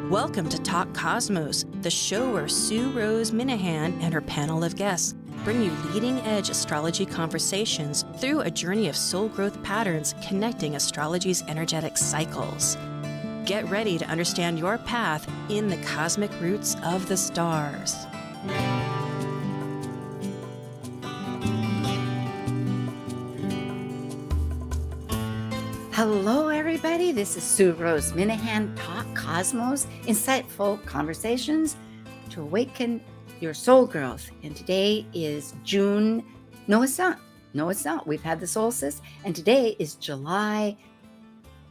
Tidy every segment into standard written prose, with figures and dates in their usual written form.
Welcome to Talk Cosmos, the show where Sue Minahan and her panel of guests bring you leading-edge astrology conversations through a journey of soul growth patterns connecting astrology's energetic cycles. Get ready to understand your path in the cosmic roots of the stars. Hello, everybody. This is Sue Minahan, Talk Cosmos, insightful conversations to awaken your soul growth. And today is June. No, it's not. No, it's not. We've had the solstice, and today is July.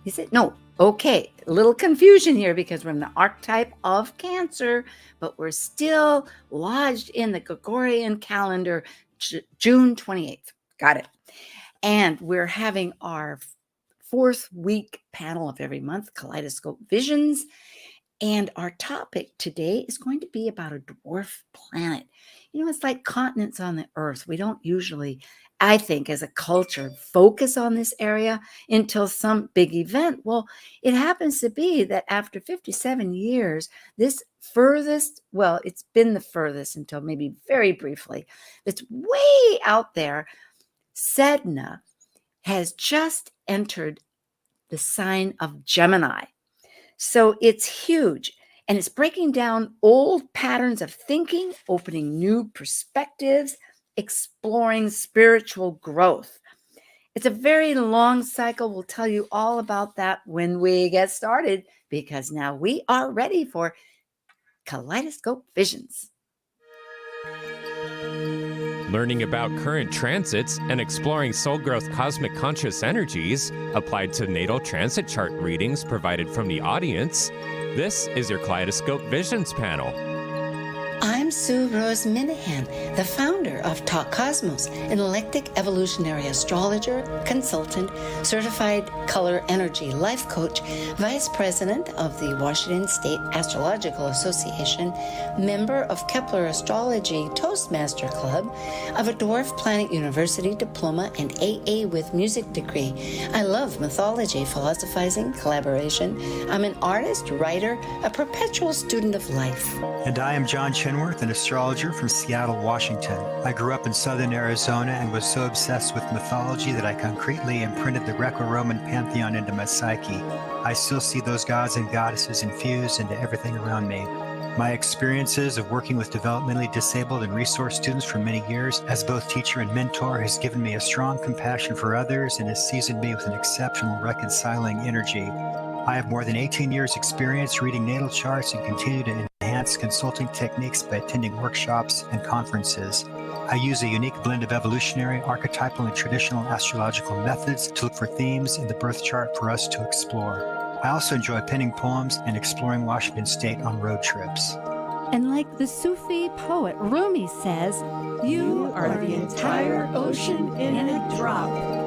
Is it? No. Okay. A little confusion here because we're in the archetype of Cancer, but we're still lodged in the Gregorian calendar, June 28th. Got it. And we're having our fourth week panel of every month, Kaleidoscope Visions. And our topic today is going to be about a dwarf planet. You know, it's like continents on the Earth. We don't usually, I think, as a culture, focus on this area until some big event. Well, it happens to be that after 57 years, this furthest, well, it's been the furthest until maybe very briefly, it's way out there, Sedna has just entered the sign of Gemini. So it's huge, and it's breaking down old patterns of thinking, opening new perspectives, exploring spiritual growth. It's a very long cycle. We'll tell you all about that when we get started, because now we are ready for Kaleidoscope Visions. Learning about current transits and exploring soul growth cosmic conscious energies applied to natal transit chart readings provided from the audience. This is your Kaleidoscope Visions panel. I'm Sue Minahan, the founder of Talk Cosmos, an eclectic evolutionary astrologer, consultant, certified color energy life coach, vice president of the Washington State Astrological Association, member of Kepler Astrology Toastmaster Club, of a Dwarf Planet University diploma and AA with music degree. I love mythology, philosophizing, collaboration. I'm an artist, writer, a perpetual student of life. And I am John Chenworth, an astrologer from Seattle, Washington. I grew up in southern Arizona and was so obsessed with mythology that I concretely imprinted the Greco-Roman pantheon into my psyche. I still see those gods and goddesses infused into everything around me. My experiences of working with developmentally disabled and resource students for many years as both teacher and mentor has given me a strong compassion for others and has seasoned me with an exceptional reconciling energy. I have more than 18 years experience reading natal charts and continue to enhance consulting techniques by attending workshops and conferences. I use a unique blend of evolutionary, archetypal, and traditional astrological methods to look for themes in the birth chart for us to explore. I also enjoy penning poems and exploring Washington State on road trips. And like the Sufi poet Rumi says, you are the entire ocean in a drop.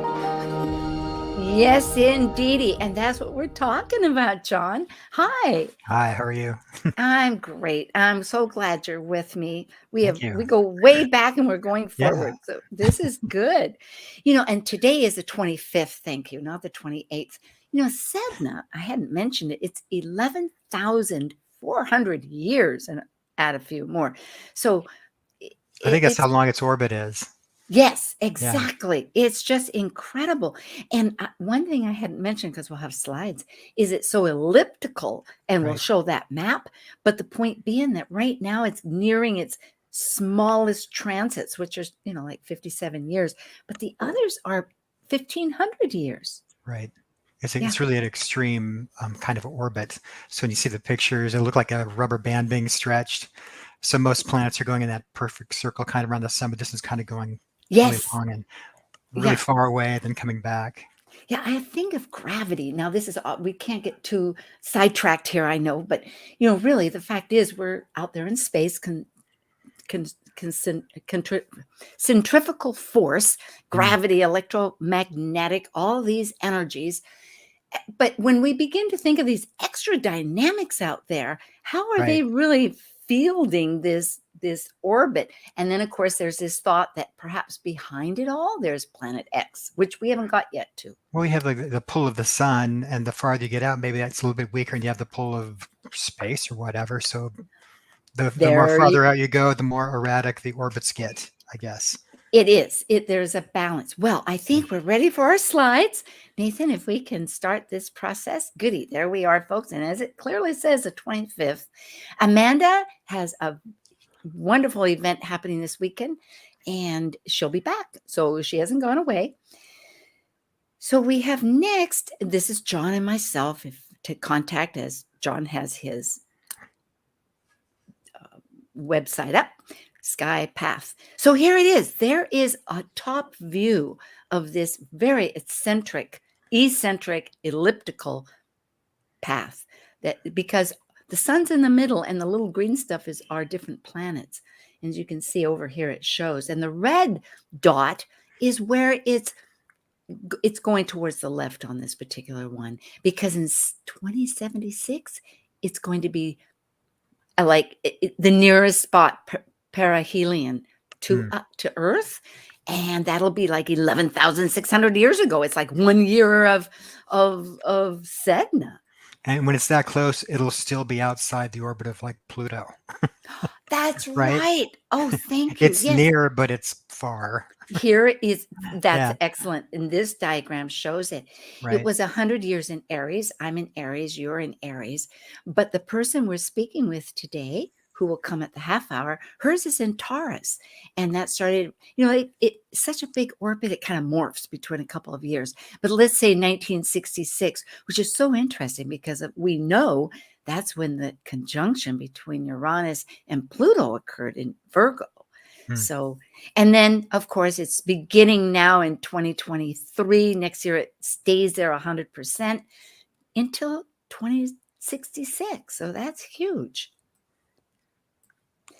Yes, indeedy. And that's what we're talking about, John. Hi. Hi, how are you? I'm great. I'm so glad you're with me. We go way back and we're going forward. Yeah. So this is good. You know, and today is the 25th, thank you, not the 28th. You know, Sedna, I hadn't mentioned it, it's 11,400 years and add a few more. So I think that's how long its orbit is. Yes, exactly. Yeah. It's just incredible. And one thing I hadn't mentioned, because we'll have slides, is it's so elliptical, and we'll show that map. But the point being that right now it's nearing its smallest transits, which are, you know, like 57 years. But the others are 1,500 years. Right. It's really an extreme kind of orbit. So when you see the pictures, it look like a rubber band being stretched. So most planets are going in that perfect circle kind of around the sun, but this is kind of going really long and really far away, then coming back. Yeah, I think of gravity. Now, this is, we can't get too sidetracked here, I know, but, you know, really the fact is we're out there in space, centrifugal force, gravity, electromagnetic, all these energies. But when we begin to think of these extra dynamics out there, how are they really fielding this orbit? And then, of course, there's this thought that perhaps behind it all, there's planet X, which we haven't got yet to. Well, we have like the pull of the sun, and the farther you get out, maybe that's a little bit weaker, and you have the pull of space or whatever. So the more There farther out you go, the more erratic the orbits get, I guess. it is. There's a balance. Well, I think we're ready for our slides. Nathan, if we can start this process. Goody. There we are, folks. And as it clearly says, the 25th, Amanda has a wonderful event happening this weekend, and she'll be back. So she hasn't gone away. So we have next, this is John and myself to contact, as John has his website up, Sky Path. So here it is. There is a top view of this very eccentric, elliptical path, that because the sun's in the middle and the little green stuff are different planets. As you can see over here, it shows. And the red dot is where it's going towards the left on this particular one, because in 2076, it's going to be like the nearest spot, perihelion to Earth. And that'll be like 11,600 years ago. It's like 1 year of Sedna. And when it's that close, it'll still be outside the orbit of like Pluto. That's Right? right. Oh, thank you. It's Yes. near, but it's far. Here is, that's Yeah. excellent. And this diagram shows it. Right. It was 100 years in Aries. I'm in Aries. You're in Aries. But the person we're speaking with today, who will come at the half hour, hers is in Taurus. And that started, it's such a big orbit, it kind of morphs between a couple of years. But let's say 1966, which is so interesting because we know that's when the conjunction between Uranus and Pluto occurred in Virgo. So, and then of course it's beginning now in 2023. Next year it stays there 100% until 2066. So that's huge.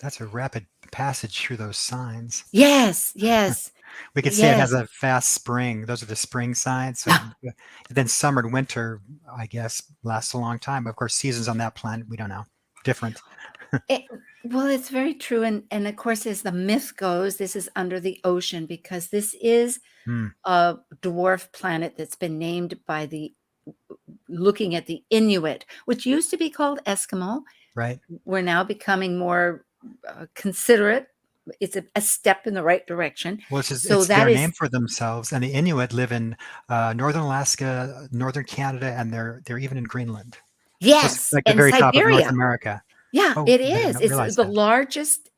That's a rapid passage through those signs. Yes, yes. We could say it has a fast spring. Those are the spring signs. So then summer and winter, I guess, lasts a long time. Of course, seasons on that planet, we don't know. Different. Well, it's very true. And of course, as the myth goes, this is under the ocean because this is a dwarf planet that's been named by looking at the Inuit, which used to be called Eskimo. Right. We're now becoming more considerate. It's a step in the right direction. Well, it's their name for themselves. And the Inuit live in northern Alaska, northern Canada, and they're even in Greenland. Yes, so like the and very Siberia. top of North America. Yeah, it is. It's the that. largest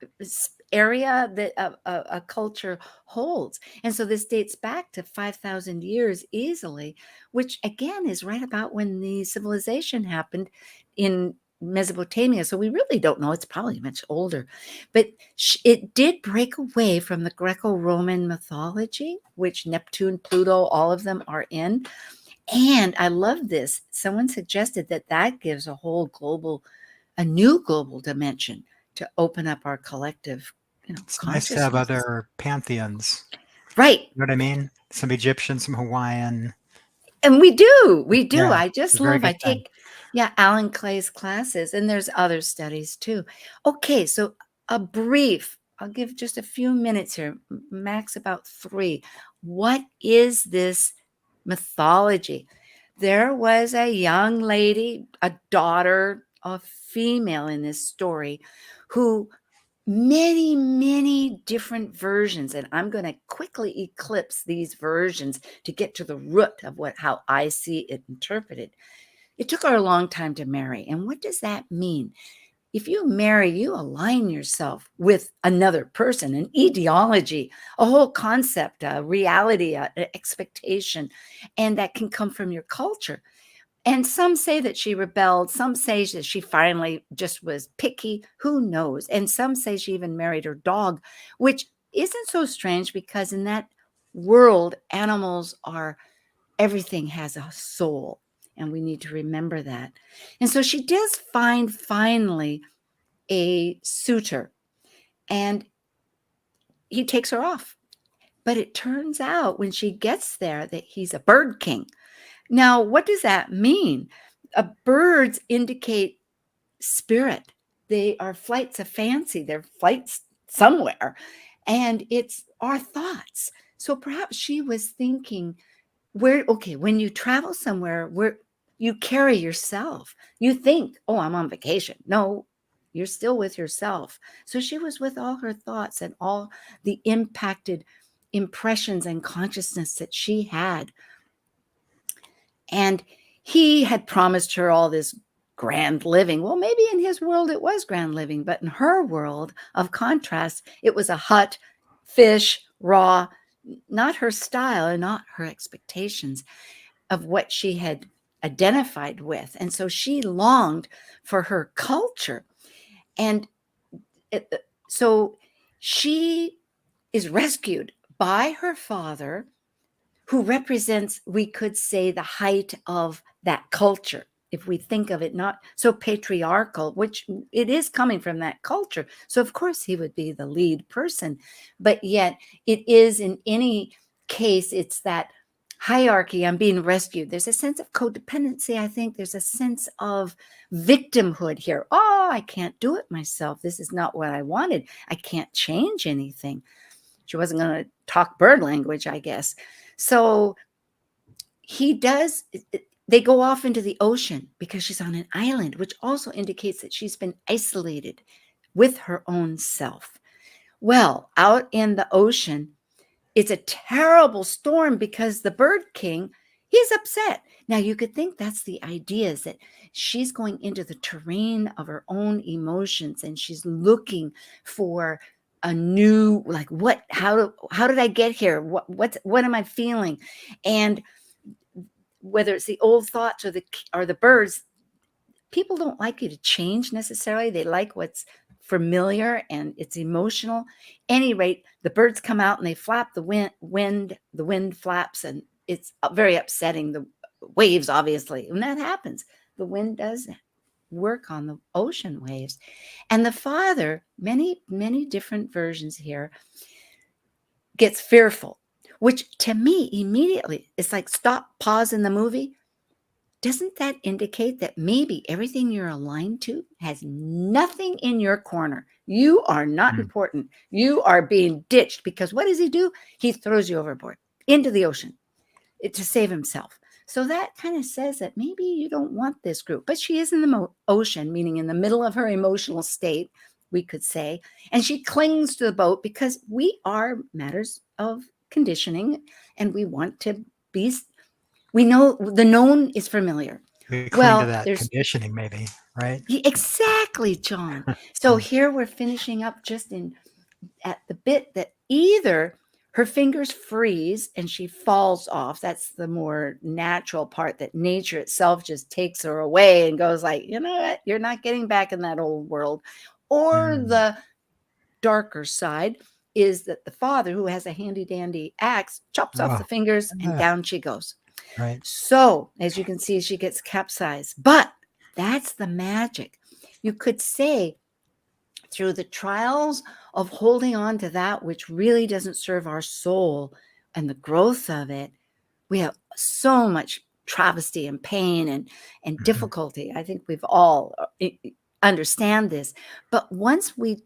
area that a culture holds. And so this dates back to 5,000 years easily, which again is right about when the civilization happened in Mesopotamia. So we really don't know. It's probably much older. But it did break away from the Greco-Roman mythology, which Neptune, Pluto, all of them are in. And I love this. Someone suggested that gives a new global dimension to open up our collective, it's nice to have other pantheons. Right. You know what I mean? Some Egyptian, some Hawaiian. And we do. Yeah, I just love, I take, Alan Clay's classes, and there's other studies too. Okay. So I'll give just a few minutes here, max about 3. What is this mythology? There was a young lady, a daughter, a female in this story, who many different versions, and I'm going to quickly eclipse these versions to get to the root of how I see it interpreted. It took her a long time to marry. And what does that mean? If you marry, you align yourself with another person, an ideology, a whole concept, a reality, an expectation, and that can come from your culture. And some say that she rebelled. Some say that she finally just was picky. Who knows? And some say she even married her dog, which isn't so strange because in that world, everything has a soul. And we need to remember that. And so she does find finally a suitor, and he takes her off. But it turns out when she gets there that he's a bird king. Now, what does that mean? Birds indicate spirit. They are flights of fancy. They're flights somewhere. And it's our thoughts. So perhaps she was thinking, when you travel somewhere, you carry yourself. You think, oh, I'm on vacation. No, you're still with yourself. So she was with all her thoughts and all the impacted impressions and consciousness that she had. And he had promised her all this grand living. Well, maybe in his world it was grand living, but in her world of contrast, it was a hut, fish, raw, not her style and not her expectations of what she had identified with. And so she longed for her culture. And so she is rescued by her father, who represents, we could say, the height of that culture. If we think of it not so patriarchal, which it is coming from that culture. So of course he would be the lead person, but yet it is, in any case, it's that hierarchy. I'm being rescued. There's a sense of codependency. I think there's a sense of victimhood here. Oh, I can't do it myself. This is not what I wanted. I can't change anything. She wasn't going to talk bird language, I guess. So they go off into the ocean because she's on an island, which also indicates that she's been isolated with her own self. Well, out in the ocean, it's a terrible storm because the bird king, he's upset. Now, you could think that's the idea, is that she's going into the terrain of her own emotions and she's looking for a new, like, how did I get here? What am I feeling? And whether it's the old thoughts or the birds, people don't like you to change necessarily. They like what's familiar and it's emotional. Any rate, the birds come out and they flap the wind flaps, and it's very upsetting. The waves, obviously, when that happens, the wind does work on the ocean waves. And the father, many different versions here, gets fearful, which to me immediately, it's like, stop, pause in the movie. Doesn't that indicate that maybe everything you're aligned to has nothing in your corner? You are not important. You are being ditched, because what does he do? He throws you overboard into the ocean to save himself. So that kind of says that maybe you don't want this group. But she is in the ocean, meaning in the middle of her emotional state, we could say. And she clings to the boat because we are matters of conditioning and we want to be. We know the known is familiar. We cling to that conditioning, maybe, right? Exactly, John. So here we're finishing up just at the bit that either her fingers freeze and she falls off. That's the more natural part, that nature itself just takes her away and goes like, you know what? You're not getting back in that old world. Or the darker side is that the father, who has a handy dandy axe, chops off the fingers and down she goes. Right. So, as you can see, she gets capsized. But that's the magic. You could say, through the trials of holding on to that which really doesn't serve our soul and the growth of it, we have so much travesty and pain and difficulty. I think we've all understand this. But once we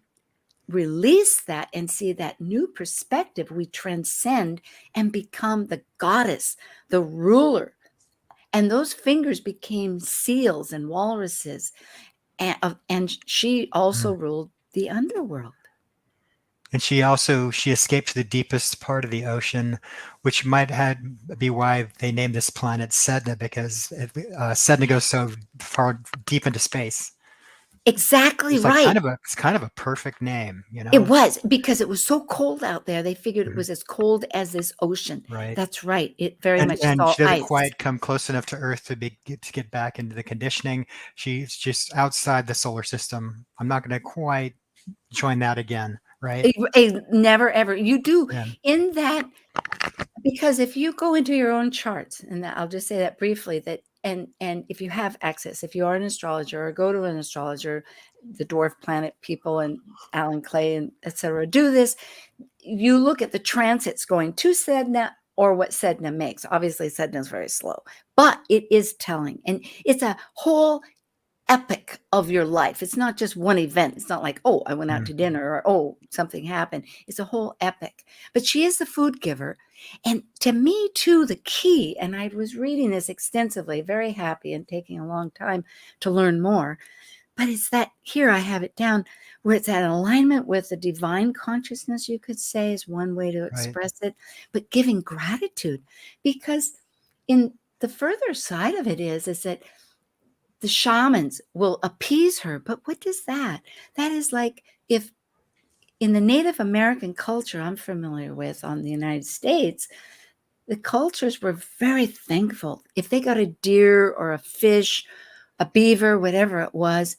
release that and see that new perspective, we transcend and become the goddess, the ruler. And those fingers became seals and walruses. And she also ruled the underworld. And she escaped to the deepest part of the ocean, which might be why they named this planet Sedna, because Sedna goes so far deep into space. Exactly, it's right. It's kind of a perfect name, you know? It was, because it was so cold out there. They figured it was as cold as this ocean. Right. That's right. It very much and saw she doesn't ice. quite come close enough to Earth to get back into the conditioning. She's just outside the solar system. I'm not going to quite join that again, right? Never ever. You do Yeah. in that, because if you go into your own charts, and I'll just say that briefly, that and if you have access, if you are an astrologer or go to an astrologer, the Dwarf Planet people and Alan Clay and etc. do this. You look at the transits going to Sedna or what Sedna makes. Obviously, Sedna is very slow, but it is telling, and it's a whole epic of your life. It's not just one event. It's not like, oh, I went out to dinner, or oh, something happened. It's a whole epic. But she is the food giver. And to me, too, the key, and I was reading this extensively, very happy and taking a long time to learn more, but it's that here I have it down where it's at alignment with the divine consciousness, you could say, is one way to express it, but giving gratitude. Because in the further side of it is that the shamans will appease her. But what does that? That is like if in the Native American culture I'm familiar with on the United States, the cultures were very thankful. If they got a deer or a fish, a beaver, whatever it was,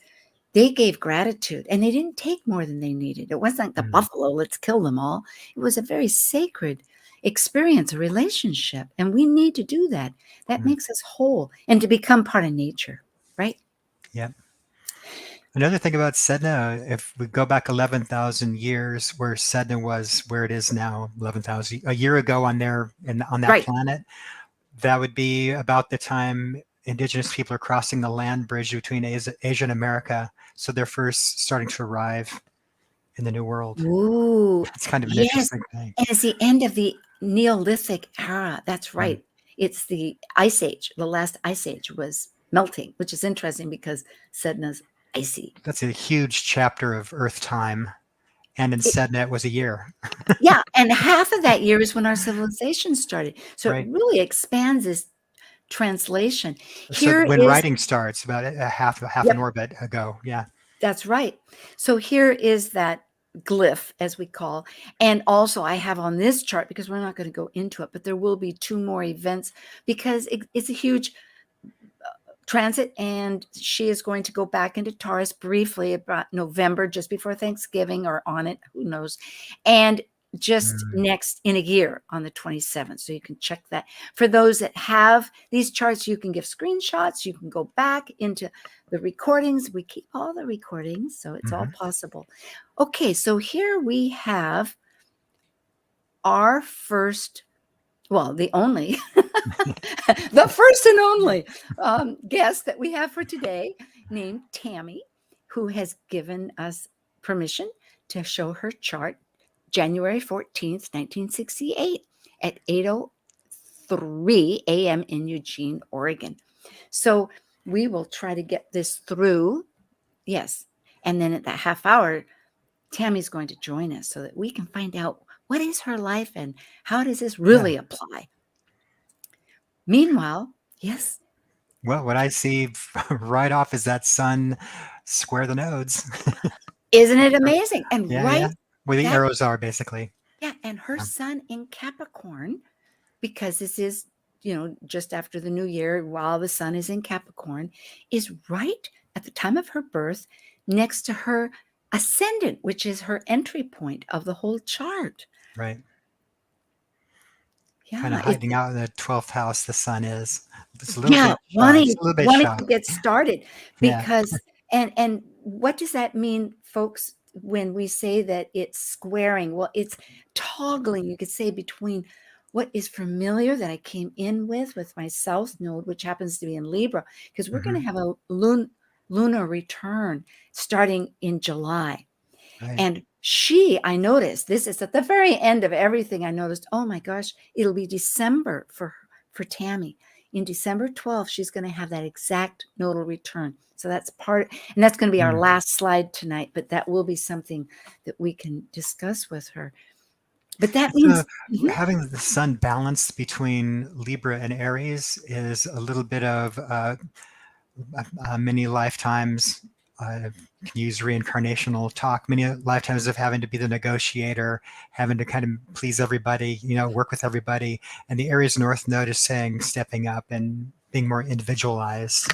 they gave gratitude, and they didn't take more than they needed. It wasn't like the buffalo, let's kill them all. It was a very sacred experience, a relationship, and we need to do that. That makes us whole and to become part of nature, right? Yep. Another thing about Sedna, if we go back 11,000 years, where Sedna was where it is now, 11,000 a year ago on that planet, that would be about the time indigenous people are crossing the land bridge between Asia and America. So they're first starting to arrive in the New World. Ooh, It's kind of an interesting thing. and it's the end of the Neolithic era. That's right. It's the Ice Age. The last Ice Age was melting, which is interesting because Sedna's icy. That's a huge chapter of Earth time. And in Sedna, it was a year. Yeah, and half of that year is when our civilization started. So Right. it really expands this translation. So when writing starts, about a half an orbit ago. Yeah. That's right. So here is that glyph, as we call, and also I have on this chart, because we're not going to go into it, but there will be 2 more events because it's a huge transit, and she is going to go back into Taurus briefly about November, just before Thanksgiving, or on it, who knows, and just next in a year on the 27th. So you can check that. For those that have these charts, you can give screenshots. You can go back into the recordings. We keep all the recordings, so it's all possible. Okay, so here we have our first, well, the only, the first and only guest that we have for today, named Tammy, who has given us permission to show her chart January 14th, 1968 at 8:03 a.m. in Eugene, Oregon. So we will try to get this through. Yes. And then at that half hour, Tammy's going to join us so that we can find out what is her life and how does this really apply. Meanwhile, yes. Well, what I see right off is that sun square the nodes. Isn't it amazing? And where the arrows are, basically. Yeah, and her sun in Capricorn, because this is, just after the new year, while the sun is in Capricorn, is right at the time of her birth next to her ascendant, which is her entry point of the whole chart. Right. Yeah, kind of hiding out in the 12th house, the sun is. It's a little bit wanting shy. to get started, because and what does that mean, folks, when we say that it's squaring? Well, it's toggling, you could say, between what is familiar that I came in with my south node, which happens to be in Libra, because we're going to have a lunar return starting in July. And I noticed, this is at the very end of everything, I noticed, oh my gosh, it'll be December for Tammy. In December 12th, she's going to have that exact nodal return. So that's and that's going to be our last slide tonight, but that will be something that we can discuss with her. But that means having the sun balanced between Libra and Aries is a little bit of many lifetimes. Can use reincarnational talk, many lifetimes of having to be the negotiator, having to kind of please everybody, work with everybody. And the Aries North Node is saying stepping up and being more individualized.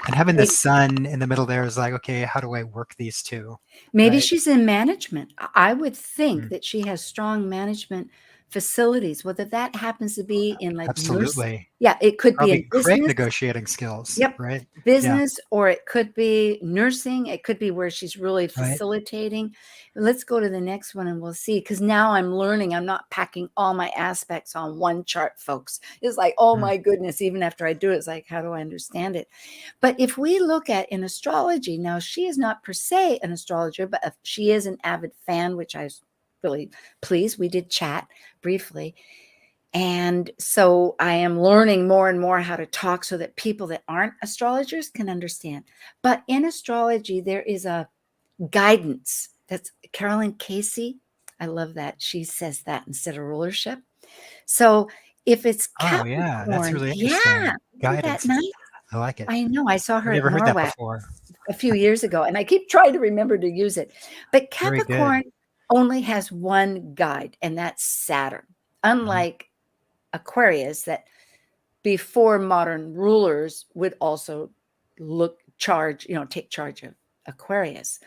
And having the sun in the middle there is like, okay, how do I work these two? Maybe she's in management. I would think that she has strong management facilities, whether that happens to be in like absolutely. It could be in great negotiating skills. Right. Business, or it could be nursing. It could be where she's really facilitating. Let's go to the next one and we'll see. Because now I'm learning. I'm not packing all my aspects on one chart, folks. It's like, oh my goodness, even after I do it, it's like, how do I understand it? But if we look at in astrology, now she is not per se an astrologer, but she is an avid fan, which I was really pleased. We did chat briefly. And so I am learning more and more how to talk so that people that aren't astrologers can understand. But in astrology, there is a guidance. That's Carolyn Casey. I love that. She says that instead of rulership. So if it's Oh, yeah. That's Capricorn, really yeah, interesting. isn't that Guidance. nice? I like it. I know. I saw her I've at never heard that Norwalk before. a few years ago, and I keep trying to remember to use it. But Very good. Capricorn only has one guide, and that's Saturn. Unlike Aquarius, that before modern rulers would also take charge of Aquarius.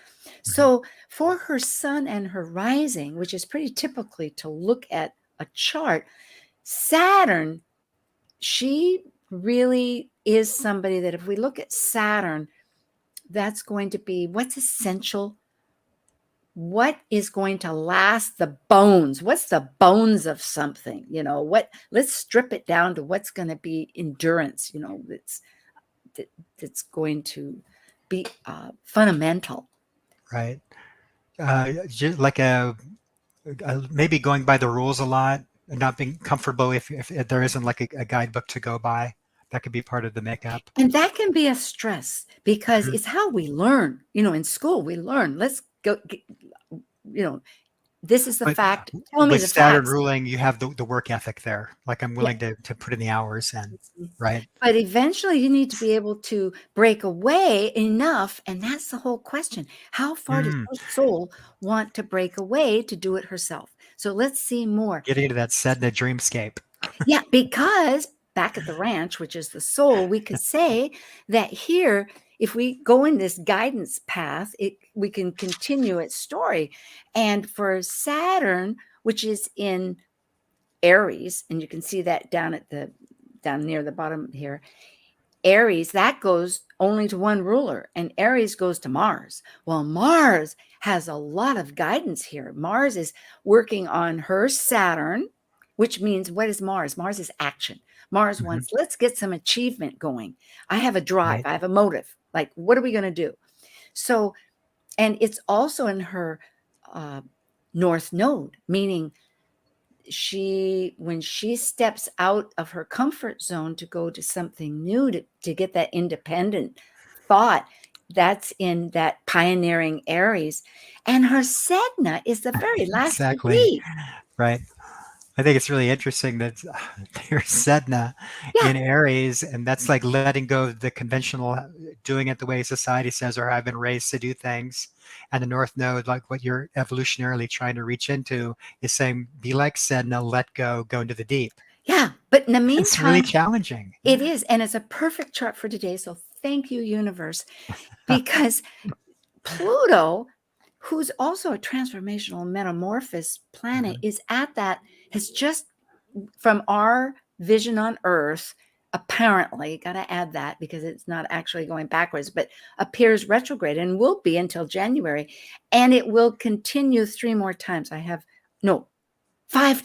So for her sun and her rising, which is pretty typically to look at a chart, Saturn, she really is somebody that if we look at Saturn, that's going to be what's essential, what is going to last, the bones, what's the bones of something, let's strip it down to what's going to be endurance, that's going to be fundamental. Right. Just like maybe going by the rules a lot and not being comfortable if there isn't like a guidebook to go by. That could be part of the makeup. And that can be a stress because it's how we learn. In school, we learn. Let's go, this is the fact. Tell me With the Saturn facts. ruling, you have the work ethic there. Like I'm willing to put in the hours and right. But eventually you need to be able to break away enough. And that's the whole question. How far does her soul want to break away to do it herself? So let's see more. Getting into that Sedna dreamscape. Yeah, because back at the ranch, which is the soul, we could say that here, if we go in this guidance path, we can continue its story. And for Saturn, which is in Aries, and you can see that down near the bottom here, Aries, that goes only to one ruler, and Aries goes to Mars. Well, Mars has a lot of guidance here. Mars is working on her Saturn, which means, what is Mars? Mars is action. Mars wants, let's get some achievement going. I have a drive. Right. I have a motive. Like, what are we going to do? So, and it's also in her North Node, meaning when she steps out of her comfort zone to go to something new, to get that independent thought, that's in that pioneering Aries. And her Sedna is the very last degree. Right. I think it's really interesting that there's Sedna in Aries, and that's like letting go of the conventional, doing it the way society says, or I've been raised to do things. And the North Node, like what you're evolutionarily trying to reach into, is saying, be like Sedna, let go into the deep. Yeah, but in the meantime, it's really challenging. It is, and it's a perfect chart for today. So thank you, universe, because Pluto, who's also a transformational metamorphosis planet, is at that, has just, from our vision on Earth, apparently, got to add that because it's not actually going backwards, but appears retrograde and will be until January. And it will continue 3 more times. 5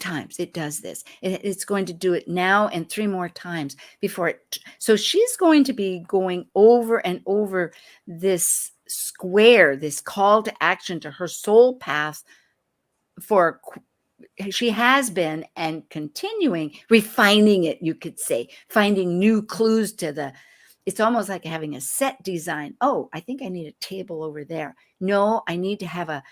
times it does this. It's going to do it now and 3 more times before it. So she's going to be going over and over this square, this call to action to her soul path she has been, and continuing refining it, you could say, finding new clues it's almost like having a set design. Oh, I think I need a table over there. No, I need to have a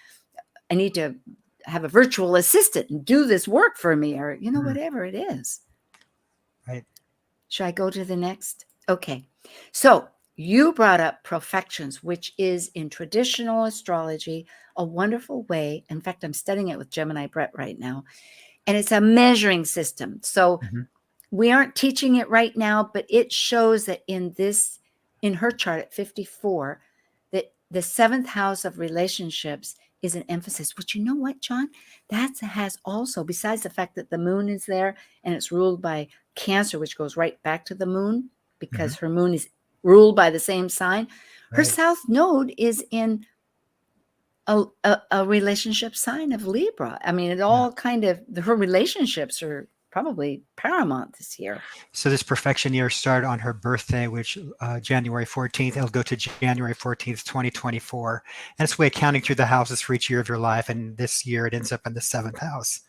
virtual assistant and do this work for me, or, whatever it is. Right. Should I go to the next? Okay. So you brought up profections, which is in traditional astrology, a wonderful way. In fact, I'm studying it with Gemini Brett right now, and it's a measuring system. So we aren't teaching it right now, but it shows that in her chart at 54, that the 7th house of relationships is an emphasis. But you know what, John? That has also, besides the fact that the moon is there and it's ruled by Cancer, which goes right back to the moon because her moon is ruled by the same sign. Her south node is in a relationship sign of Libra. I mean, it all kind of, her relationships are probably paramount this year. So this perfection year started on her birthday, which January 14th. It'll go to January 14th, 2024. And it's a way of counting through the houses for each year of your life. And this year it ends up in the 7th house,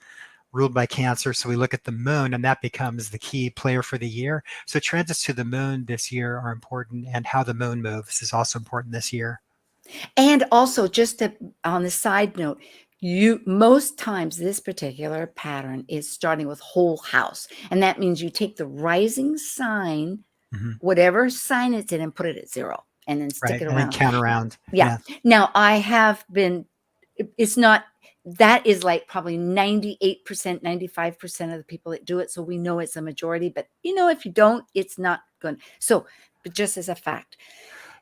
ruled by Cancer. So we look at the moon, and that becomes the key player for the year. So transits to the moon this year are important, and how the moon moves is also important this year. And also, on the side note, most times this particular pattern is starting with whole house, and that means you take the rising sign, Mhm. whatever sign it's in, and put it at 0, and then stick Right, it and then around. count around. Yeah. Now I have been. It's not. That is like probably 98%, 95% of the people that do it. So we know it's a majority. But if you don't, it's not good. So, but just as a fact.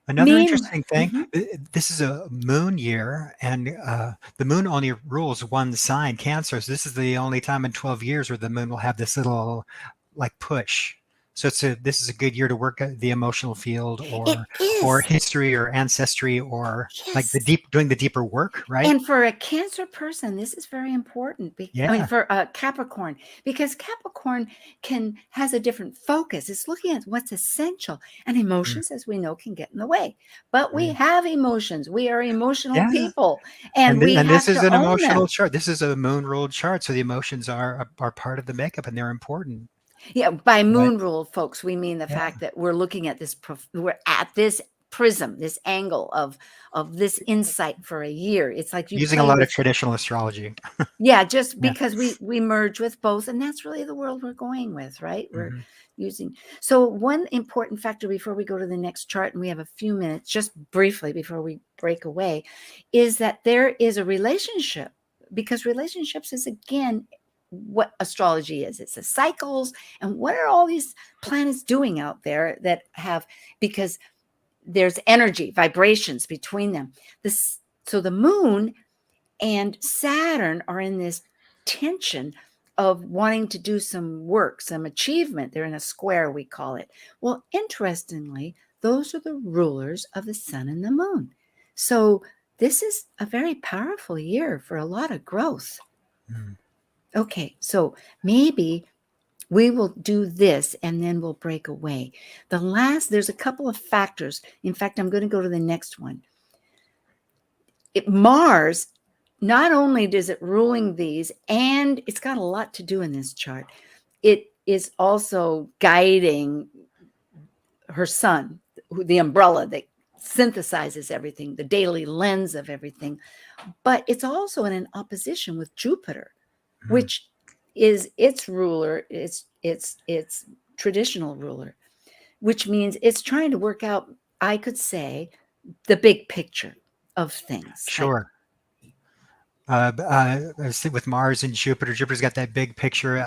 Another Mean- interesting thing, Mhm. this is a moon year, and the moon only rules one sign, Cancer. So this is the only time in 12 years where the moon will have this little like push. So this is a good year to work at the emotional field, It or is. history or ancestry, or like Yes. doing the deeper work, right? And for a Cancer person, this is very important. I mean, Yeah. for a Capricorn, because Capricorn has a different focus. It's looking at what's essential, and Mm, emotions, as we know, can get in the way. But we right. have emotions. We are emotional Yeah. people, and we And this have is to an own emotional them. chart. This is a moon ruled chart, so the emotions are part of the makeup, and they're important. Yeah, by Right. moon rule, folks, we mean the Yeah. fact that we're looking at we're at this prism, this angle of this insight for a year. It's like you Using a play lot of with. traditional astrology. Yeah, just Yeah. because we merge with both, and that's really the world we're going with, right? We're Mhm. using. So one important factor before we go to the next chart, and we have a few minutes, just briefly before we break away, is that there is a relationship, because relationships is, again, what astrology is. It's the cycles, and what are all these planets doing out there that have, because there's energy, vibrations between them. So the moon and Saturn are in this tension of wanting to do some work, some achievement. They're in a square, we call it. Well, interestingly, those are the rulers of the sun and the moon. So this is a very powerful year for a lot of growth. Mm. Okay, so maybe we will do this and then we'll break away. There's a couple of factors. In fact, I'm going to go to the next one. Mars, not only does it ruling these, and it's got a lot to do in this chart, it is also guiding her sun, the umbrella that synthesizes everything, the daily lens of everything. But it's also in an opposition with Jupiter, Mm. which is its ruler, its traditional ruler, which means it's trying to work out, I could say, the big picture of things. Sure. With Mars and Jupiter, Jupiter's got that big picture,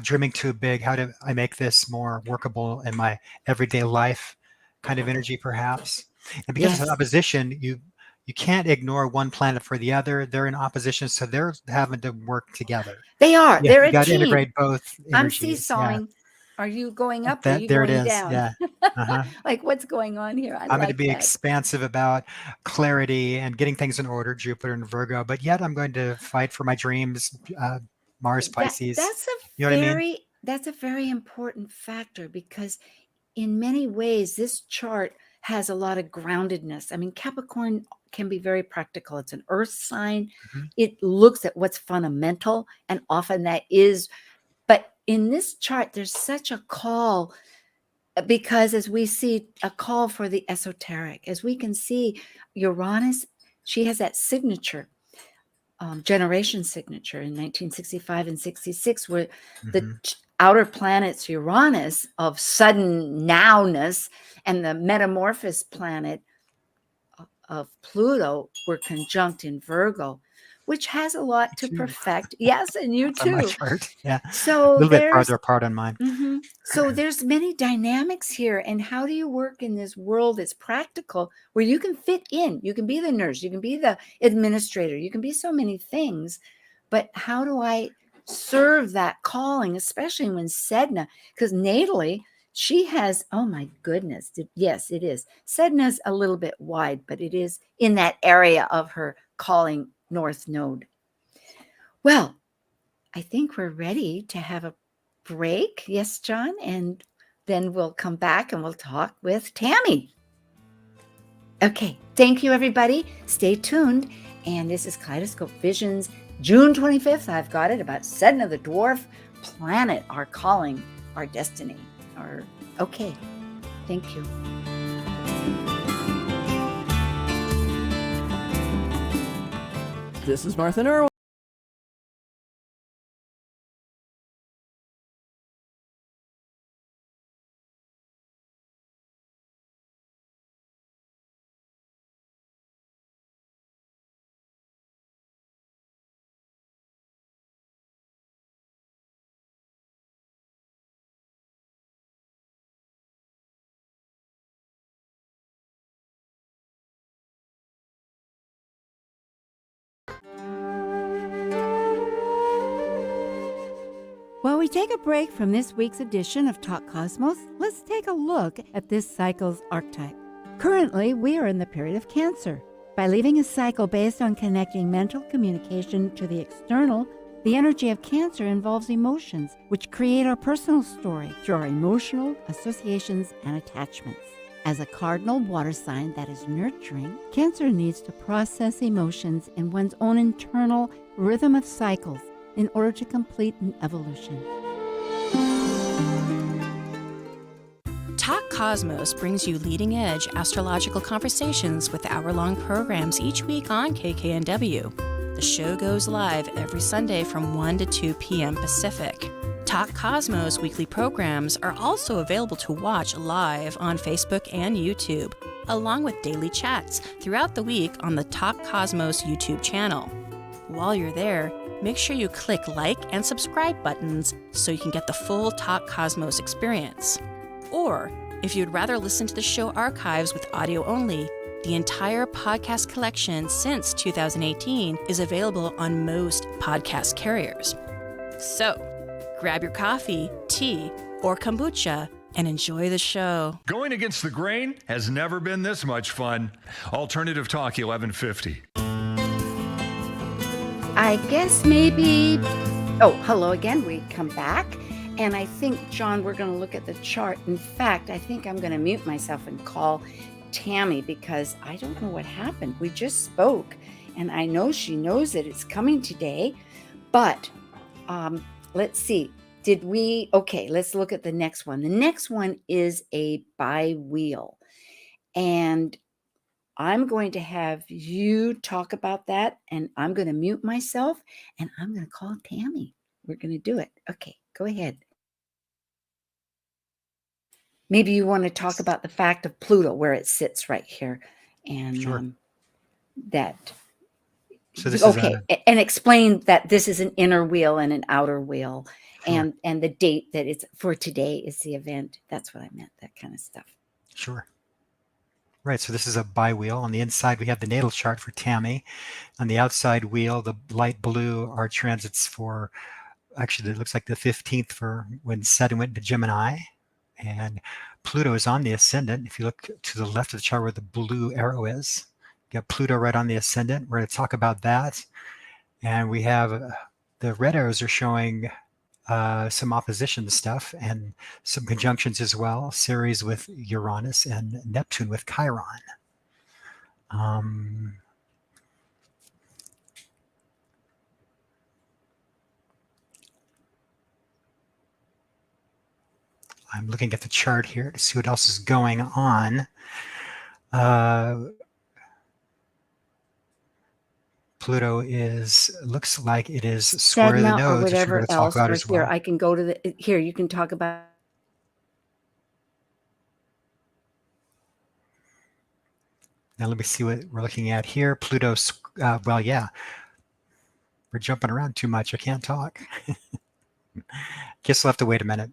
dreaming too big. How do I make this more workable in my everyday life? Kind of energy, perhaps. And because it's an Yes. opposition, you can't ignore one planet for the other. They're in opposition, so they're having to work together. They are. Yeah, They're you a got to team. integrate both I'm energies. seesawing. Are you going up? Or are That you there it going is. down? Yeah. Uh-huh. Like, what's going on here? I'm going to like be that. expansive about clarity and getting things in order, Jupiter and Virgo, but yet I'm going to fight for my dreams, Mars, Pisces. That's You know what I mean? that's a very important factor, because in many ways this chart has a lot of groundedness. I mean, Capricorn can be very practical. It's an earth sign. Mhm. It looks at what's fundamental, and often that is. But in this chart, there's such a call, because as we see a call for the esoteric, as we can see Uranus, she has that signature, generation signature in 1965 and 66, where the Mhm. outer planets Uranus of sudden nowness and the metamorphosis planet of Pluto were conjunct in Virgo, which has a lot to Too. perfect. Yes, and you That's on my too. chart. Yeah. A So little bit there's farther apart on mine. So there's many dynamics here. And how do you work in this world that's practical, where you can fit in? You can be the nurse, you can be the administrator, you can be so many things. But how do I serve that calling, especially when Sedna, because natally, she has, oh my goodness, yes, it is. Sedna's a little bit wide, but it is in that area of her calling North Node. Well, I think we're ready to have a break. Yes, John. And then we'll come back and we'll talk with Tammy. Okay. Thank you, everybody. Stay tuned. And this is Kaleidoscope Visions, June 25th, I've got it about Sedna, the dwarf planet, our calling, our destiny. Okay, thank you. This is Martha Nerwin. While we take a break from this week's edition of Talk Cosmos, let's take a look at this cycle's archetype. Currently, we are in the period of Cancer. By leaving a cycle based on connecting mental communication to the external, the energy of Cancer involves emotions, which create our personal story through our emotional associations and attachments. As a cardinal water sign that is nurturing, Cancer needs to process emotions in one's own internal rhythm of cycles in order to complete an evolution. Talk Cosmos brings you leading-edge astrological conversations with hour-long programs each week on KKNW. The show goes live every Sunday from 1 to 2 p.m. Pacific. Talk Cosmos weekly programs are also available to watch live on Facebook and YouTube, along with daily chats throughout the week on the Talk Cosmos YouTube channel. While you're there, make sure you click like and subscribe buttons so you can get the full Talk Cosmos experience. Or, if you'd rather listen to the show archives with audio only, the entire podcast collection since 2018 is available on most podcast carriers. So, grab your coffee, tea, or kombucha and enjoy the show. Going against the grain has never been this much fun. Alternative Talk 1150. I guess maybe, oh, hello again, we come back. And I think, John, we're going to look at the chart. In fact, I think I'm going to mute myself and call Tammy because I don't know what happened. We just spoke and I know she knows that it's coming today, but let's see. Okay, let's look at the next one. The next one is a bi-wheel. And I'm going to have you talk about that and I'm going to mute myself and I'm going to call Tammy. We're going to do it. Okay, go ahead. Maybe you want to talk about the fact of Pluto, where it sits right here. And Sure. that. So this Okay, is and explain that this is an inner wheel and an outer wheel. Sure. And the date that it's for today is the event. That's what I meant, that kind of stuff. Sure. Right, so this is a bi-wheel. On the inside, we have the natal chart for Tammy. On the outside wheel, the light blue are transits for, actually, it looks like the 15th for when Saturn went to Gemini. And Pluto is on the ascendant. If you look to the left of the chart where the blue arrow is, you got Pluto right on the ascendant. We're going to talk about that. And we have the red arrows are showing some opposition stuff and some conjunctions as well. Ceres with Uranus and Neptune with Chiron. I'm looking at the chart here to see what else is going on. Pluto looks like it is square to the Sedna nose, or which we're whatever going to talk else, about or as here, well. I can go to here, you can talk about. Now let me see what we're looking at here. Pluto, well, yeah, we're jumping around too much. I can't talk. Guess we'll have to wait a minute.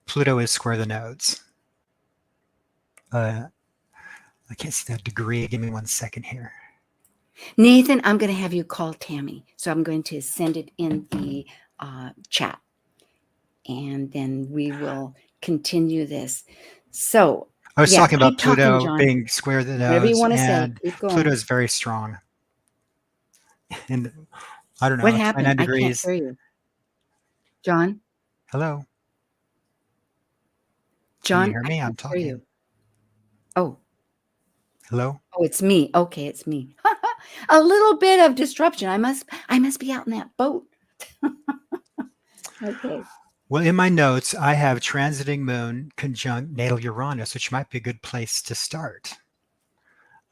Pluto is square the nodes. I can't see that degree. Give me 1 second here. Nathan, I'm going to have you call Tammy. So I'm going to send it in the chat. And then we will continue this. So I was talking about Pluto John. being square the nodes. Whatever you want to say, and keep going. Pluto is very strong. And I don't know, What happened? 29 I can't degrees. hear you. John? Hello? John, Can you hear me? I'm I can't hear talking. you. Oh. Hello? Oh, it's me. Okay, it's me. A little bit of disruption. I must be out in that boat. Okay. Well, in my notes, I have transiting moon conjunct natal Uranus, which might be a good place to start.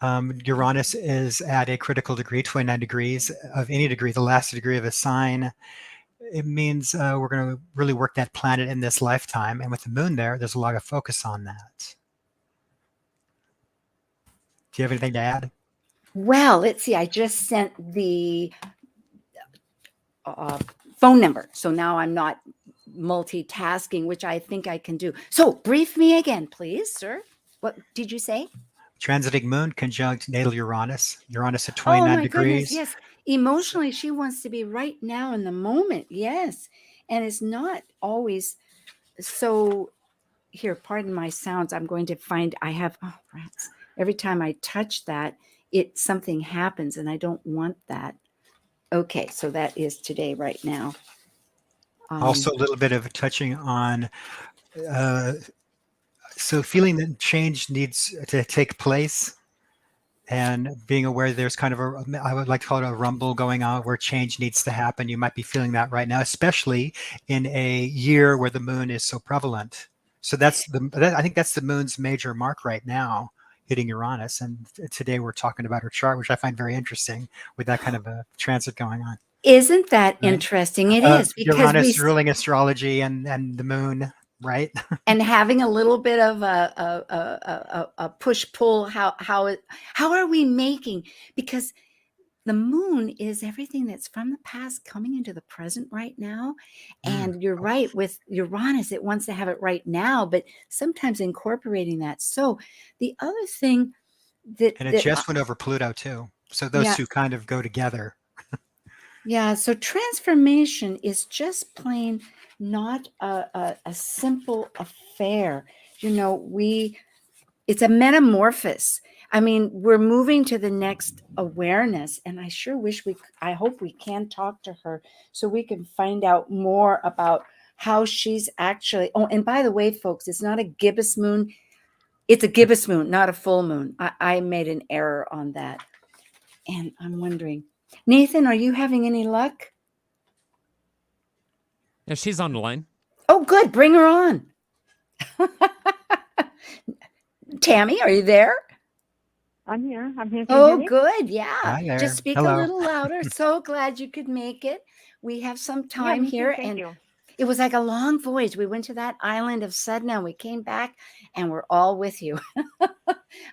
Uranus is at a critical degree, 29 degrees of any degree, the last degree of a sign. It means we're going to really work that planet in this lifetime. And with the moon there, there's a lot of focus on that. Do you have anything to add? Well, let's see. I just sent the phone number. So now I'm not multitasking, which I think I can do. So brief me again, please, sir. What did you say? Transiting moon conjunct natal Uranus. Uranus at Oh 29 my degrees. goodness, yes. Emotionally, she wants to be right now in the moment. Yes. And it's not always so. Here, pardon my sounds. I'm going to find I have rats. Every time I touch that, something happens and I don't want that. Okay, so that is today right now. Also a little bit of touching on so feeling that change needs to take place and being aware there's kind of I would like to call it a rumble going on where change needs to happen. You might be feeling that right now, especially in a year where the moon is so prevalent. So I think that's the moon's major mark right now, hitting Uranus. And today we're talking about her chart, which I find very interesting with that kind of a transit going on. Isn't that interesting? It is, because Uranus ruling astrology and the moon, right? And having a little bit of a push pull. How are we making? Because the moon is everything that's from the past coming into the present right now. And you're right, with Uranus, it wants to have it right now, but sometimes incorporating that. So the other thing and it just went over Pluto too. So those two kind of go together. Yeah, so transformation is just plain not a simple affair. It's a metamorphosis. I mean, we're moving to the next awareness, and I sure wish I hope we can talk to her so we can find out more about how she's actually. Oh, and by the way, folks, it's not a gibbous moon. It's a gibbous moon, not a full moon. I made an error on that. And I'm wondering, Nathan, are you having any luck? Yeah, she's on the line. Oh, good. Bring her on. Tammy, are you there? I'm here. I'm here. Oh, good. Yeah. Hi there. Just speak Hello. a little louder. So glad you could make it. We have some time here. Thank you. It was like a long voyage. We went to that island of Sedna and we came back and we're all with you.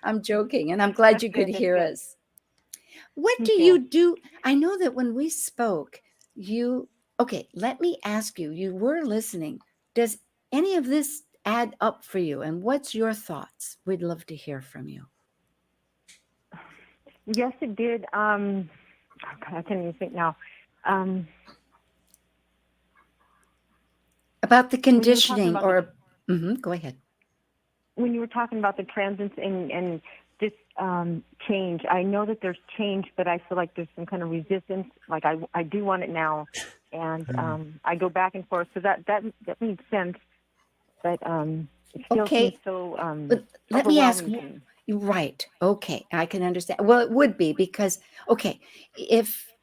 I'm joking. And I'm glad you could hear us. What do you do? I know that when we spoke, okay, let me ask you, you were listening. Does any of this add up for you? And what's your thoughts? We'd love to hear from you. Yes, it did. I can't even think now. About the conditioning go ahead. When you were talking about the transits and this change, I know that there's change, but I feel like there's some kind of resistance. Like I do want it now, and I go back and forth. So that makes sense, but it still seems so. Let me ask. Right. Okay, I can understand. Well, it would be because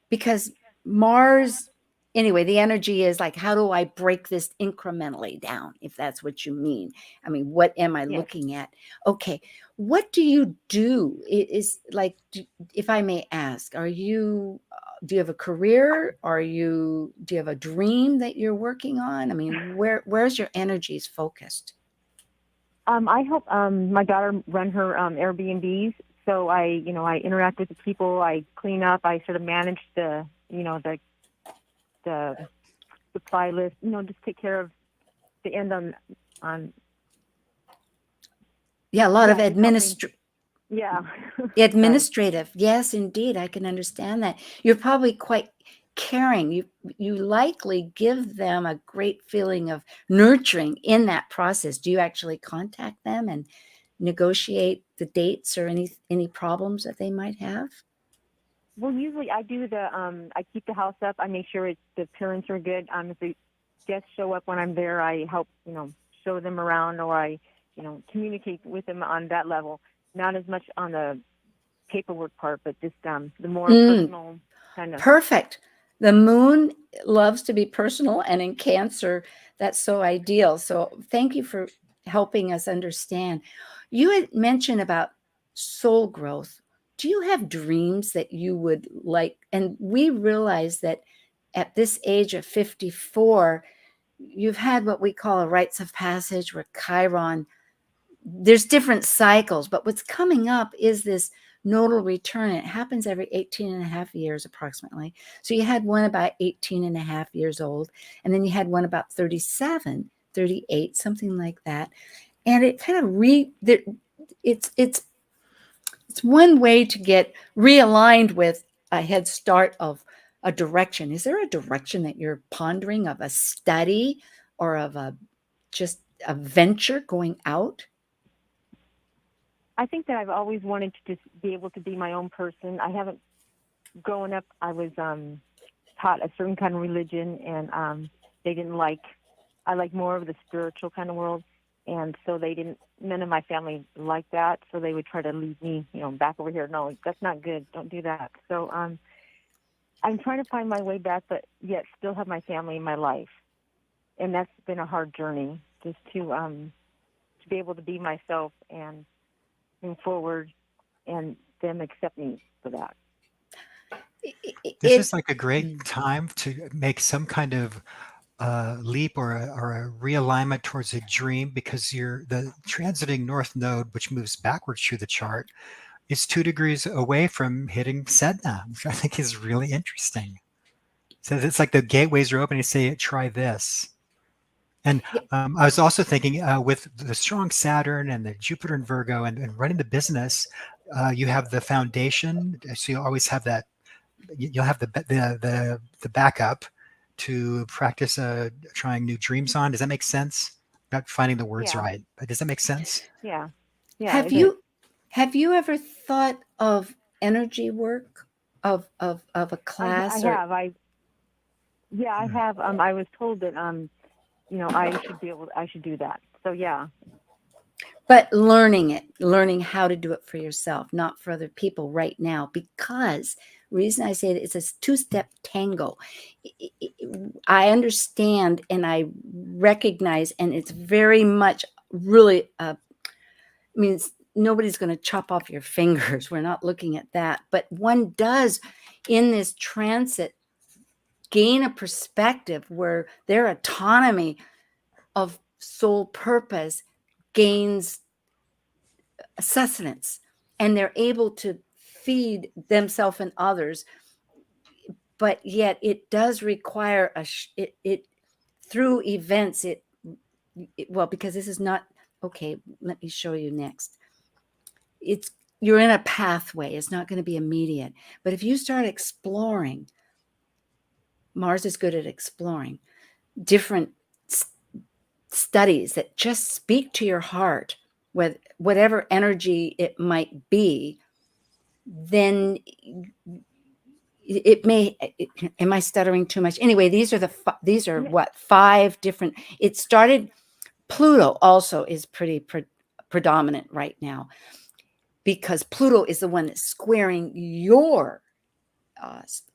because Mars. Anyway, the energy is like, how do I break this incrementally down, if that's what you mean? I mean, what am I looking at? Okay, what do you do? It is like, if I may ask, do you have a career? Do you have a dream that you're working on? I mean, where's your energies focused? I help my daughter run her Airbnbs. So I interact with the people. I clean up. I sort of manage the supply list, just take care of the end on. Yeah, a lot of administrative. Yes, indeed. I can understand that. You're probably quite caring. You likely give them a great feeling of nurturing in that process. Do you actually contact them and negotiate the dates or any problems that they might have? Well, usually I do I keep the house up. I make sure the appearance are good. If the guests show up when I'm there, I help, show them around, or I, communicate with them on that level. Not as much on the paperwork part, but just the more Mm. personal kind of. Perfect. The moon loves to be personal, and in Cancer, that's so ideal. So thank you for helping us understand. You had mentioned about soul growth. Do you have dreams that you would like? And we realize that at this age of 54, you've had what we call a rites of passage where Chiron, there's different cycles, but what's coming up is this nodal return. It happens every 18 and a half years approximately. So you had one about 18 and a half years old, and then you had one about 37, 38, something like that. And it kind of it's one way to get realigned with a head start of a direction. Is there a direction that you're pondering of a study or of just a venture going out? I think that I've always wanted to just be able to be my own person. I haven't, growing up, I was taught a certain kind of religion, and they didn't like, I like more of the spiritual kind of world. And so none of my family liked that. So they would try to lead me, back over here. No, that's not good. Don't do that. So I'm trying to find my way back, but yet still have my family in my life. And that's been a hard journey, just to be able to be myself and move forward, and them accept me for that. This is like a great time to make some kind of leap or a realignment towards a dream, because the transiting north node, which moves backwards through the chart, is 2 degrees away from hitting Sedna, which I think is really interesting. So it's like the gateways are open. You say, try this. And I was also thinking with the strong Saturn and the Jupiter and Virgo and running the business, you have the foundation. So you always have that. You'll have the backup to practice trying new dreams on. Does that make sense? Not finding the words right, but does that make sense? Yeah. Have you ever thought of energy work of a class? I have. I have. I was told that I should do that. So yeah. But learning how to do it for yourself, not for other people right now, because the reason I say that it's a 2-step tango. I understand and I recognize, and it's very much really, nobody's going to chop off your fingers. We're not looking at that. But one does, in this transit, gain a perspective where their autonomy of soul purpose gains sustenance, and they're able to feed themselves and others. But yet it does require it through events. Because this is not okay. Let me show you next. You're in a pathway. It's not going to be immediate. But if you start exploring, Mars is good at exploring different studies that just speak to your heart, with whatever energy it might be, then it may. Am I stuttering too much? Anyway, these are what 5 different. It started. Pluto also is pretty predominant right now, because Pluto is the one that's squaring your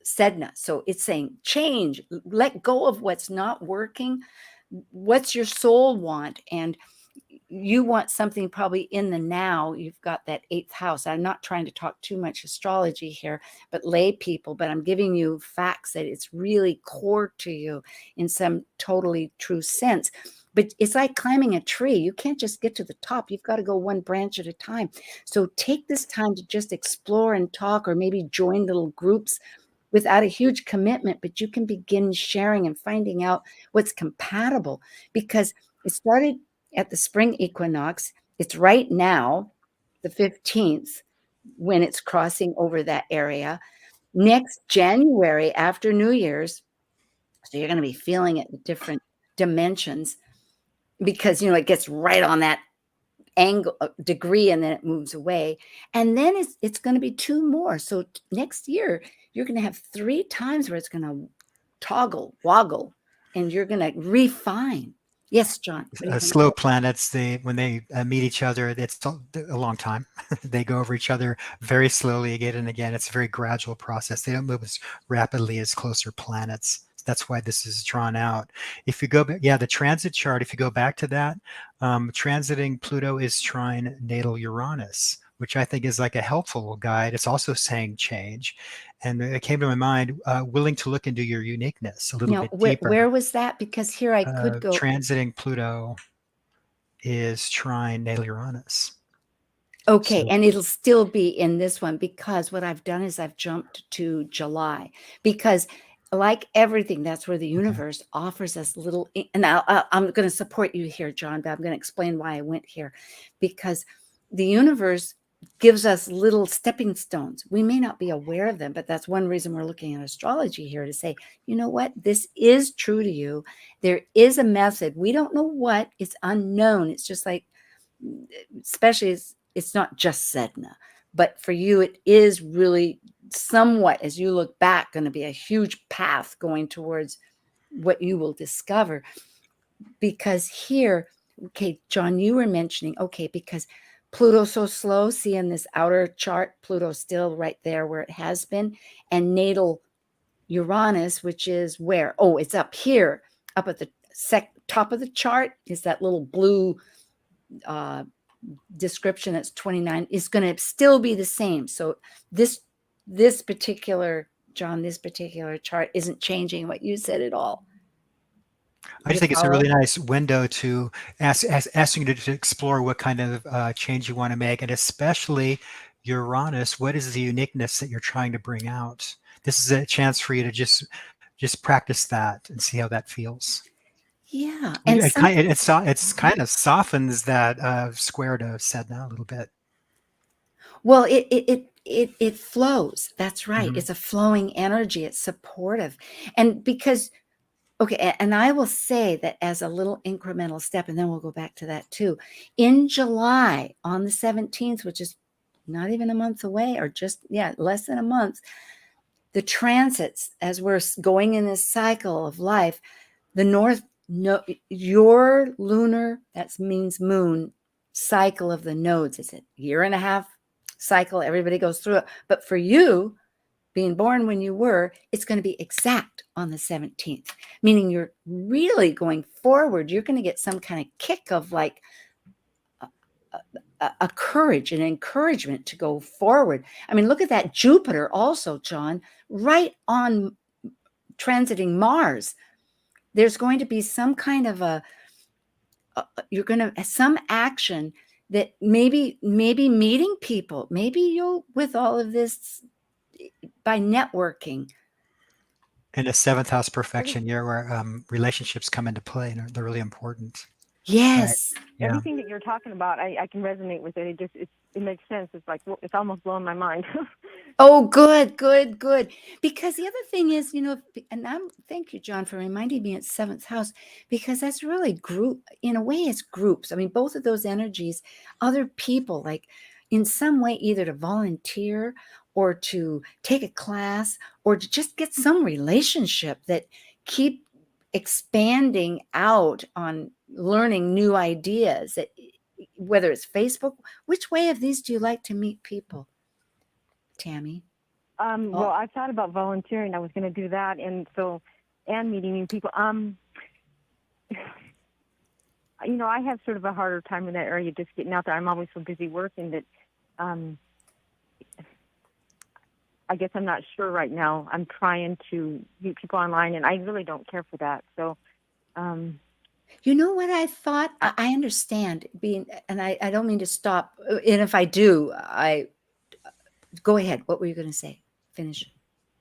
Sedna. So it's saying change, let go of what's not working. What's your soul want? And you want something probably in the now. You've got that 8th house. I'm not trying to talk too much astrology here, but lay people, but I'm giving you facts that it's really core to you in some totally true sense. But it's like climbing a tree. You can't just get to the top. You've got to go one branch at a time. So take this time to just explore and talk, or maybe join little groups without a huge commitment, but you can begin sharing and finding out what's compatible, because it started at the spring equinox. It's right now, the 15th, when it's crossing over that area. Next January, after New Year's, so you're going to be feeling it in different dimensions, because, it gets right on that angle degree, and then it moves away. And then it's going to be 2 more. So next year, you're going to have 3 times where it's going to woggle, and you're going to refine. Yes, John. What do you think? Slow planets, when they meet each other, it's a long time. They go over each other very slowly again and again. It's a very gradual process. They don't move as rapidly as closer planets. That's why this is drawn out. If you go back, the transit chart, if you go back to that, transiting Pluto is trine natal Uranus, which I think is like a helpful guide. It's also saying change. And it came to my mind, willing to look into your uniqueness a little Now, bit deeper. where was that? Because here I could go. Transiting Pluto is trine natal Uranus. Okay, So- and it'll still be in this one, because what I've done is I've jumped to July, because like everything, that's where the universe offers us little, and I'm going to support you here, John, but I'm going to explain why I went here, because the universe gives us little stepping stones. We may not be aware of them, but that's one reason we're looking at astrology here, to say, you know what, this is true to you. There is a method. We don't know what, it's unknown. It's just like, especially it's not just Sedna, but for you, it is really somewhat, as you look back, going to be a huge path going towards what you will discover. Because here, okay, John, you were mentioning, okay, because Pluto's so slow, see in this outer chart, Pluto's still right there where it has been, and natal Uranus, which is where? Oh, it's up here, up at the top of the chart, is that little blue description that's 29, is going to still be the same. So this particular, John, this particular chart isn't changing what you said at all. I just think it's a really nice window to asking you to explore what kind of change you want to make, and especially Uranus, what is the uniqueness that you're trying to bring out? This is a chance for you to just practice that and see how that feels. Yeah, and it's kind of softens that square to Sedna a little bit. Well, it flows. That's right. Mhm. It's a flowing energy. It's supportive, and because. Okay, and I will say that as a little incremental step, and then we'll go back to that too. In July, on the 17th, which is not even a month away, or just, less than a month, the transits, as we're going in this cycle of life, the north, your lunar, that means moon, cycle of the nodes, is a year and a half cycle. Everybody goes through it. But for you, being born when you were, it's going to be exact on the 17th, meaning you're really going forward. You're going to get some kind of kick of like a courage and encouragement to go forward. I mean, look at that Jupiter also, John, right on transiting Mars. There's going to be some kind of some action that maybe meeting people, maybe you'll, with all of this, by networking. In a 7th house perfection year where relationships come into play, and they're really important. Yes. Right. Yeah. Everything that you're talking about, I can resonate with it. It makes sense. It's like, it's almost blowing my mind. Oh, good. Because the other thing is, and thank you, John, for reminding me it's 7th house, because that's really group, in a way it's groups. I mean, both of those energies, other people, like in some way, either to volunteer or to take a class or to just get some relationship that keep expanding out on learning new ideas, that whether it's Facebook. Which way of these do you like to meet people, Tammy? Well, I've thought about volunteering. I was going to do that, and meeting new people. I have sort of a harder time in that area, just getting out there. I'm always so busy working that, I guess I'm not sure right now. I'm trying to meet people online, and I really don't care for that. So, you know what I thought? I understand being, and I don't mean to stop. And if I do, go ahead. What were you going to say? Finish.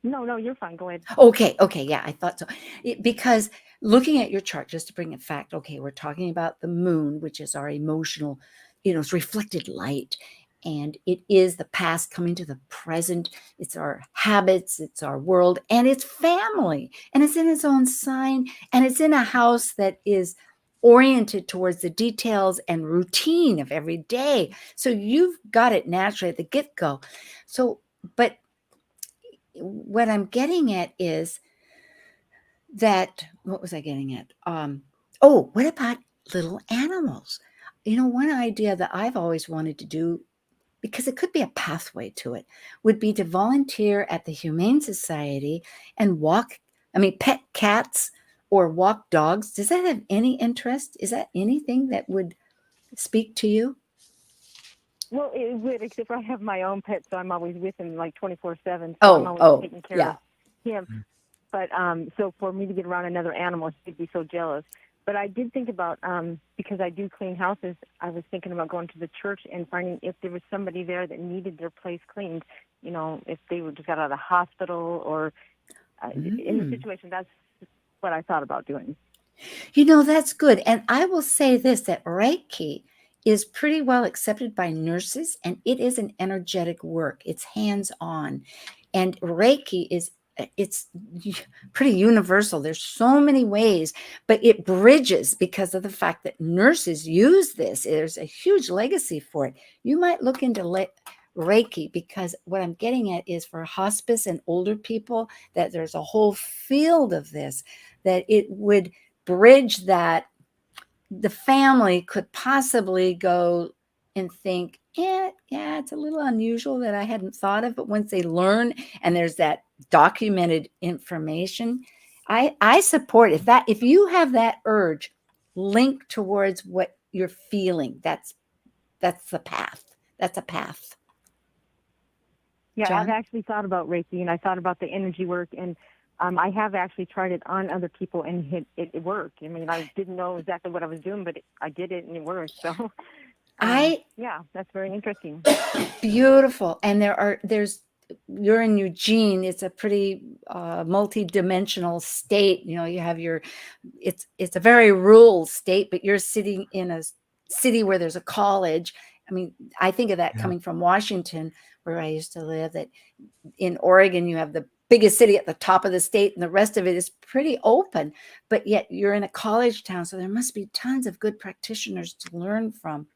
No, you're fine. Go ahead. Okay. Yeah, I thought so. Because looking at your chart, just to bring it fact, okay, we're talking about the moon, which is our emotional, it's reflected light. And it is the past coming to the present. It's our habits, it's our world, and it's family. And it's in its own sign. And it's in a house that is oriented towards the details and routine of every day. So you've got it naturally at the get-go. So, but what I'm getting at is that, what was I getting at? Oh, what about little animals? One idea that I've always wanted to do, because it could be a pathway to it, would be to volunteer at the Humane Society and pet cats or walk dogs. Does that have any interest? Is that anything that would speak to you? Well, it would, except for I have my own pet, so I'm always with him like 24/7. So I'm always taking care yeah. of him. But so for me to get around another animal, he'd be so jealous. But I did think about, because I do clean houses, I was thinking about going to the church and finding if there was somebody there that needed their place cleaned, if they were just got out of the hospital or in the situation. That's what I thought about doing. That's good. And I will say this, that Reiki is pretty well accepted by nurses, and it is an energetic work. It's hands-on. And Reiki it's pretty universal. There's so many ways, but it bridges because of the fact that nurses use this. There's a huge legacy for it. You might look into Reiki, because what I'm getting at is for hospice and older people, that there's a whole field of this, that it would bridge that. The family could possibly go and think, yeah, it's a little unusual that I hadn't thought of. But once they learn and there's that documented information, I support if you have that urge, link towards what you're feeling. That's the path. That's a path. Yeah, John? I've actually thought about Reiki, and I thought about the energy work, and I have actually tried it on other people, and it worked. I mean, I didn't know exactly what I was doing, but I did it, and it worked. So, yeah, that's very interesting. Beautiful. And you're in Eugene. It's a pretty multi-dimensional state. You have it's a very rural state, but you're sitting in a city where there's a college. I mean, I think of that coming from Washington, where I used to live, that in Oregon, you have the biggest city at the top of the state, and the rest of it is pretty open, but yet you're in a college town. So there must be tons of good practitioners to learn from.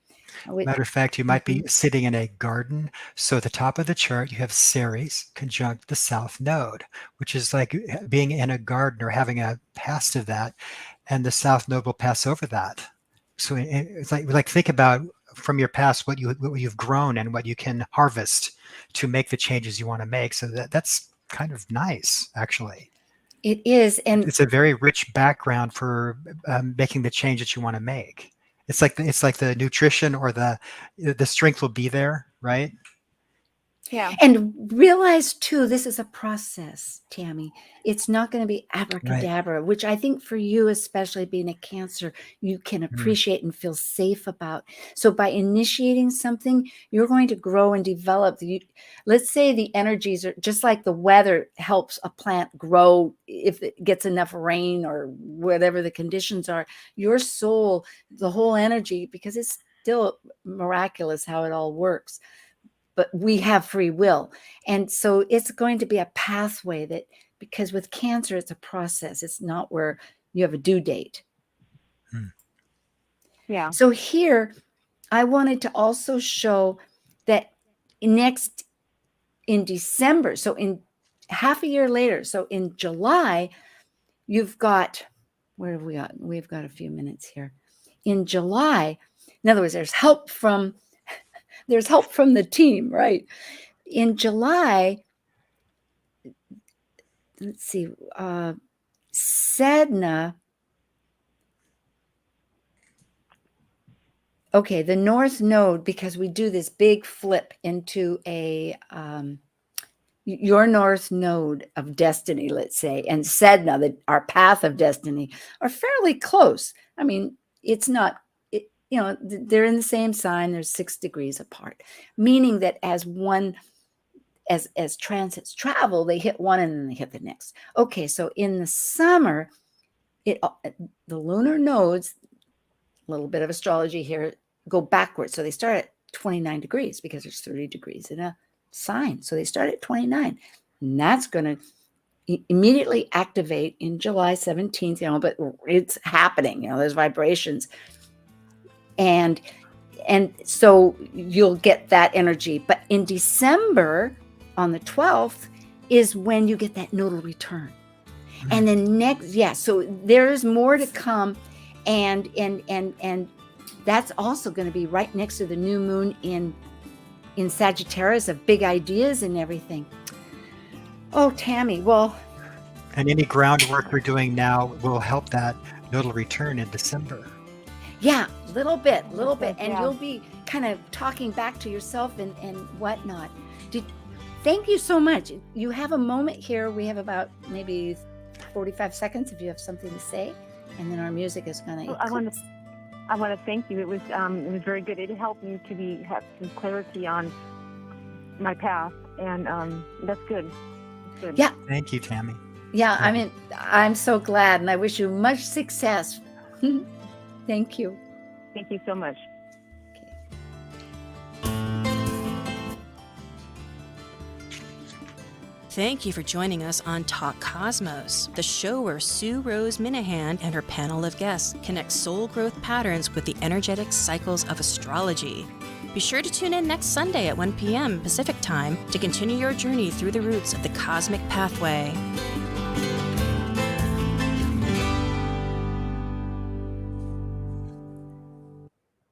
Matter of fact, you might be sitting in a garden. So at the top of the chart, you have Ceres conjunct the South Node, which is like being in a garden or having a past of that, and the South Node will pass over that. So it's like think about from your past what you've grown and what you can harvest to make the changes you want to make. So that's kind of nice, actually. It is, and it's a very rich background for making the change that you want to make. It's like the nutrition or the strength will be there, right? Yeah. And realize too, this is a process, Tammy. It's not going to be abracadabra, which I think for you, especially being a Cancer, you can appreciate and feel safe about. So by initiating something, you're going to grow and develop. Let's say the energies are just like the weather helps a plant grow if it gets enough rain or whatever the conditions are. Your soul, the whole energy, because it's still miraculous how it all works. But we have free will. And so it's going to be a pathway because with Cancer, it's a process. It's not where you have a due date. Yeah. So here, I wanted to also show that next in December, so in half a year later, so in July, you've got, where have we got? We've got a few minutes here. In July, in other words, there's help from the team, right? In July, let's see, Sedna. Okay, the North Node, because we do this big flip into your North Node of destiny, let's say, and Sedna, our path of destiny, are fairly close. I mean, it's not, they're in the same sign. They're 6 degrees apart, meaning that as transits travel, they hit one and then they hit the next. Okay, so in the summer, the lunar nodes, a little bit of astrology here, go backwards. So they start at 29 degrees because there's 30 degrees in a sign. So they start at 29. And that's going to immediately activate in July 17th, but it's happening, there's vibrations. And so you'll get that energy. But in December, on the 12th, is when you get that nodal return. And then so there's more to come. And that's also going to be right next to the new moon in Sagittarius of big ideas and everything. Oh, Tammy, well, And any groundwork we're doing now will help that nodal return in December. yeah, little bit, and Yeah. you'll be kind of talking back to yourself and whatnot. Thank you so much. You have a moment here. We have about maybe 45 seconds if you have something to say, and then our music is going to. I want to thank you. It was very good. It helped me to have some clarity on my path, and that's good. That's good. Yeah, Thank you, Tammy. yeah. I mean, I'm so glad, and I wish you much success. Thank you. Thank you so much. Thank you for joining us on Talk Cosmos, the show where Sue Minahan and her panel of guests connect soul growth patterns with the energetic cycles of astrology. Be sure to tune in next Sunday at 1 p.m. Pacific Time to continue your journey through the roots of the cosmic pathway.